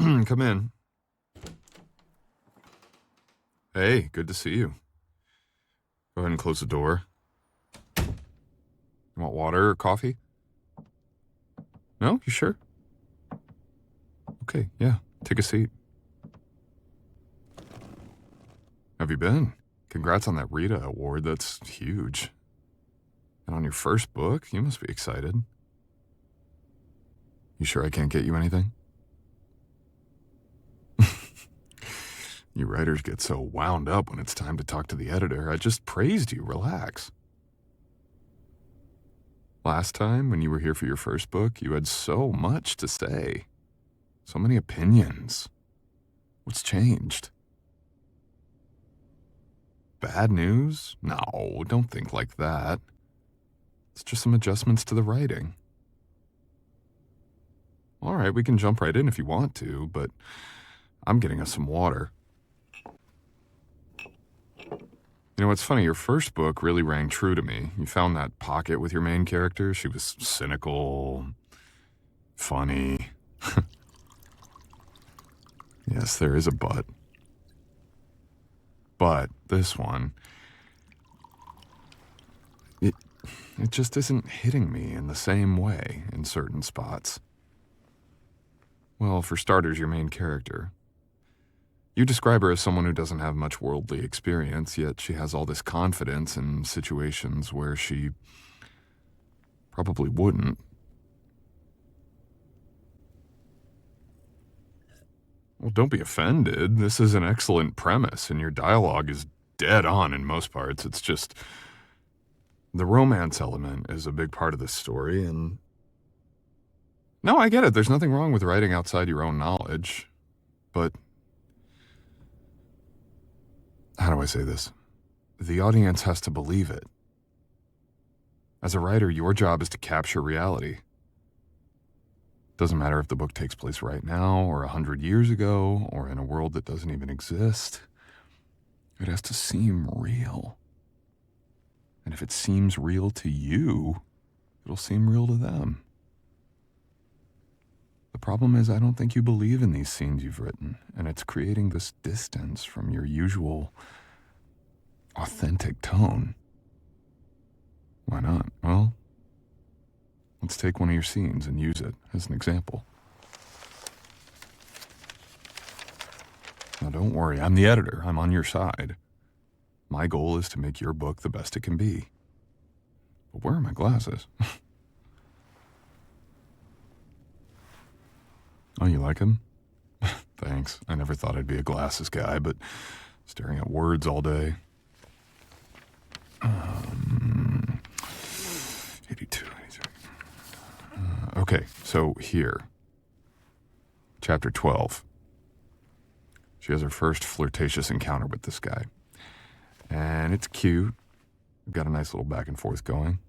Come in. Hey, good to see you. Go ahead and close the door. You want water or coffee? No? You sure? Okay, yeah. Take a seat. Have you been? Congrats on that Rita award. That's huge. And on your first book, you must be excited. You sure I can't get you anything? You writers get so wound up when it's time to talk to the editor. I just praised you. Relax. Last time, when you were here for your first book, you had so much to say. So many opinions. What's changed? Bad news? No, don't think like that. It's just some adjustments to the writing. All right, we can jump right in if you want to, but I'm getting us some water. You know, it's funny, your first book really rang true to me. You found that pocket with your main character. She was cynical, funny. Yes, there is a but. But this one, it just isn't hitting me in the same way in certain spots. Well, for starters, your main character. You describe her as someone who doesn't have much worldly experience, yet she has all this confidence in situations where she probably wouldn't. Well, don't be offended. This is an excellent premise, and your dialogue is dead on in most parts. It's just the romance element is a big part of this story, and no, I get it. There's nothing wrong with writing outside your own knowledge, but how do I say this? The audience has to believe it. As a writer, your job is to capture reality. Doesn't matter if the book takes place right now or 100 years ago or in a world that doesn't even exist. It has to seem real. And if it seems real to you, it'll seem real to them. The problem is I don't think you believe in these scenes you've written, and it's creating this distance from your usual authentic tone. Why not? Well, let's take one of your scenes and use it as an example. Now don't worry, I'm the editor. I'm on your side. My goal is to make your book the best it can be. But where are my glasses? Oh, you like them? Thanks. I never thought I'd be a glasses guy, but staring at words all day. 82, 83. Okay, so here. Chapter 12. She has her first flirtatious encounter with this guy. And it's cute. We've got a nice little back and forth going.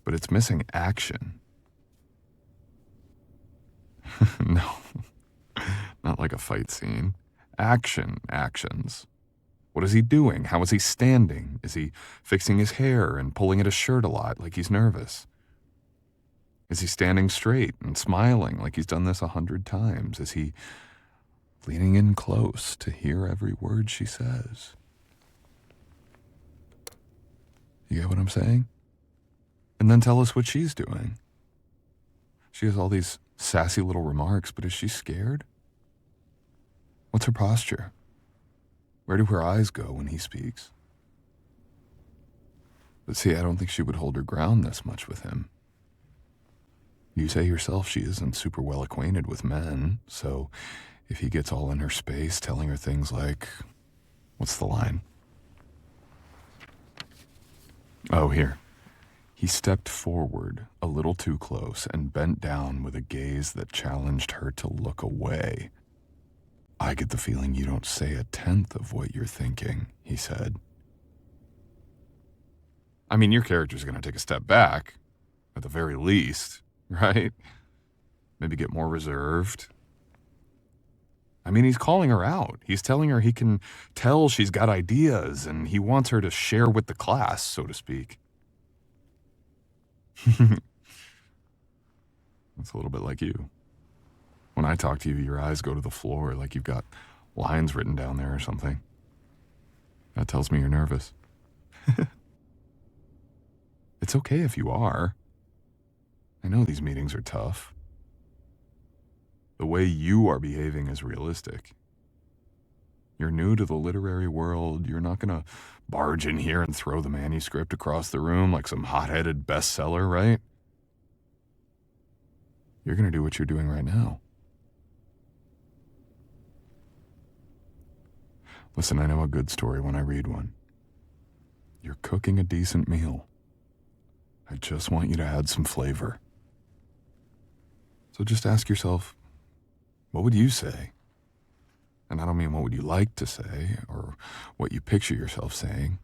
But it's missing action. No, not like a fight scene. Actions. What is he doing? How is he standing? Is he fixing his hair and pulling at his shirt a lot like he's nervous? Is he standing straight and smiling like he's done this 100 times? Is he leaning in close to hear every word she says? You get what I'm saying? And then tell us what she's doing. She has all these sassy little remarks, but is she scared? What's her posture? Where do her eyes go when he speaks? But see, I don't think she would hold her ground this much with him. You say yourself she isn't super well acquainted with men, so if he gets all in her space, telling her things like, what's the line? Oh, here. He stepped forward a little too close and bent down with a gaze that challenged her to look away. I get the feeling you don't say a tenth of what you're thinking, he said. I mean, your character's going to take a step back, at the very least, right? Maybe get more reserved. I mean, he's calling her out. He's telling her he can tell she's got ideas, and he wants her to share with the class, so to speak. That's a little bit like you. When I talk to you, your eyes go to the floor like you've got lines written down there or something. That tells me you're nervous. It's okay if you are. I know these meetings are tough. The way you are behaving is realistic. You're new to the literary world. You're not going to barge in here and throw the manuscript across the room like some hot-headed bestseller, right? You're going to do what you're doing right now. Listen, I know a good story when I read one. You're cooking a decent meal. I just want you to add some flavor. So just ask yourself, what would you say? And I don't mean what would you like to say or what you picture yourself saying.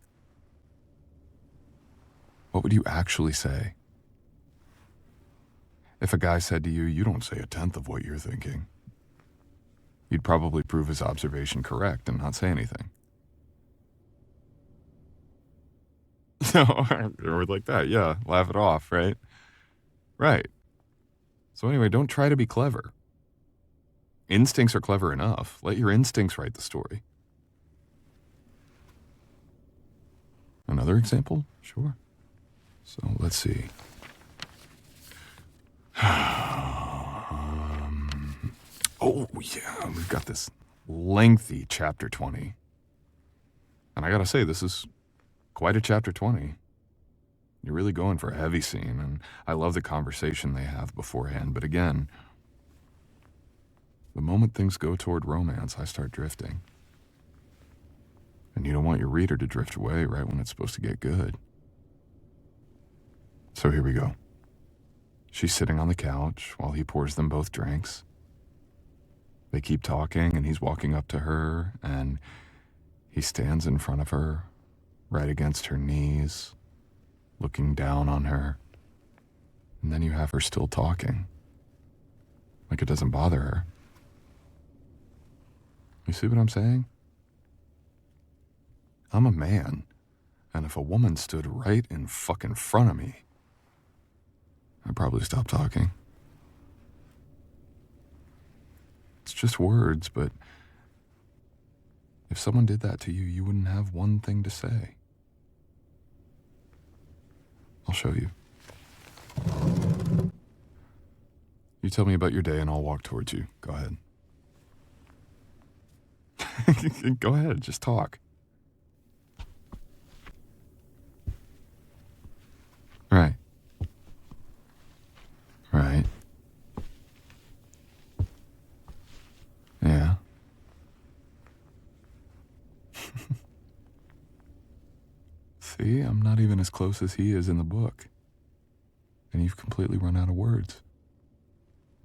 What would you actually say? If a guy said to you, you don't say a tenth of what you're thinking, you'd probably prove his observation correct and not say anything. No, or like that, yeah, laugh it off, right? Right. So anyway, don't try to be clever. Instincts are clever enough. Let your instincts write the story. Another example? Sure. So let's see. Oh, yeah, we've got this lengthy chapter 20. And I gotta say, this is quite a chapter 20. You're really going for a heavy scene, and I love the conversation they have beforehand. But again, the moment things go toward romance, I start drifting. And you don't want your reader to drift away right when it's supposed to get good. So here we go. She's sitting on the couch while he pours them both drinks. They keep talking, and he's walking up to her, and he stands in front of her, right against her knees, looking down on her. And then you have her still talking, like it doesn't bother her. You see what I'm saying? I'm a man, and if a woman stood right in fucking front of me, I'd probably stop talking. It's just words, but if someone did that to you, you wouldn't have one thing to say. I'll show you. You tell me about your day and I'll walk towards you. Go ahead. Go ahead, just talk. Right. Right. Yeah. See, I'm not even as close as he is in the book. And you've completely run out of words.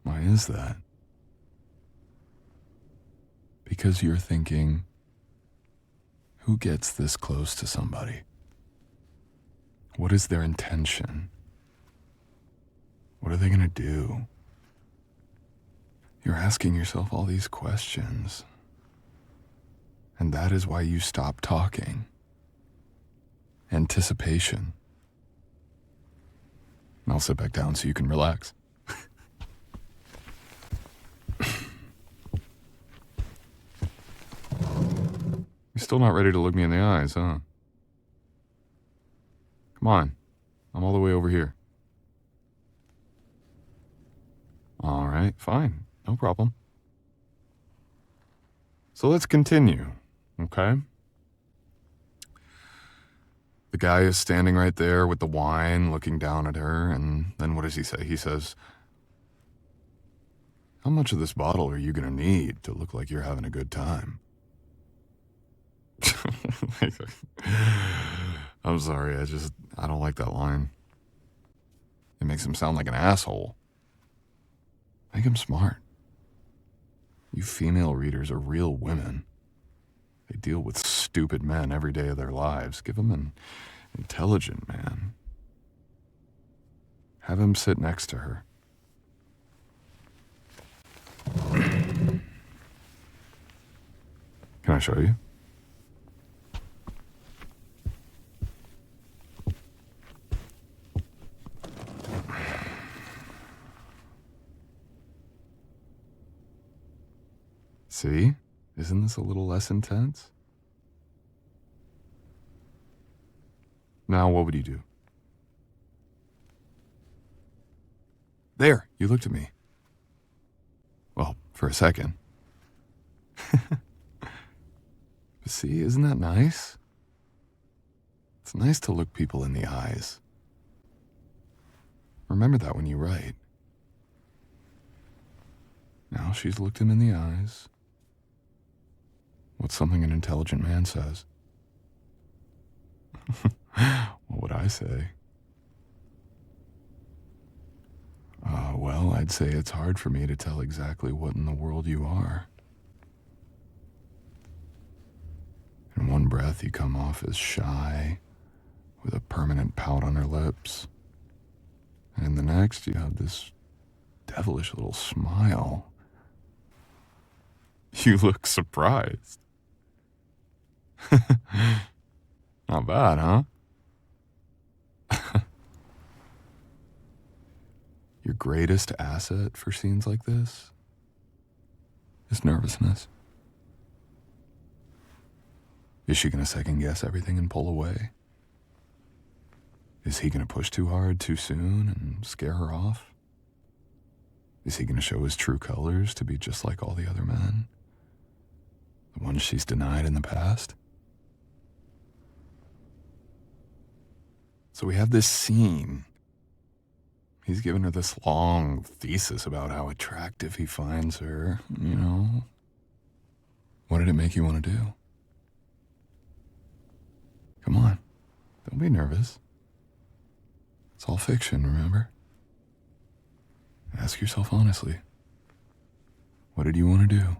Why is that? Because you're thinking, who gets this close to somebody? What is their intention? What are they going to do? You're asking yourself all these questions. And that is why you stop talking. Anticipation. And I'll sit back down so you can relax. You're still not ready to look me in the eyes, huh? Come on. I'm all the way over here. All right, fine. No problem. So let's continue, okay? The guy is standing right there with the wine, looking down at her, and then what does he say? He says, how much of this bottle are you going to need to look like you're having a good time? I'm sorry, I don't like that line. It makes him sound like an asshole. Make him smart. You female readers are real women. They deal with stupid men every day of their lives. Give them an intelligent man. Have him sit next to her. Can I show you? See? Isn't this a little less intense? Now, what would you do? There, you looked at me. Well, for a second. But see, isn't that nice? It's nice to look people in the eyes. Remember that when you write. Now she's looked him in the eyes. What's something an intelligent man says? What would I say? Well, I'd say it's hard for me to tell exactly what in the world you are. In one breath, you come off as shy, with a permanent pout on her lips. And in the next, you have this devilish little smile. You look surprised. Not bad, huh? Your greatest asset for scenes like this is nervousness. Is she going to second guess everything and pull away? Is he going to push too hard too soon and scare her off? Is he going to show his true colors to be just like all the other men? The ones she's denied in the past? So we have this scene. He's given her this long thesis about how attractive he finds her, you know. What did it make you want to do? Come on, don't be nervous. It's all fiction, remember? Ask yourself honestly, what did you want to do?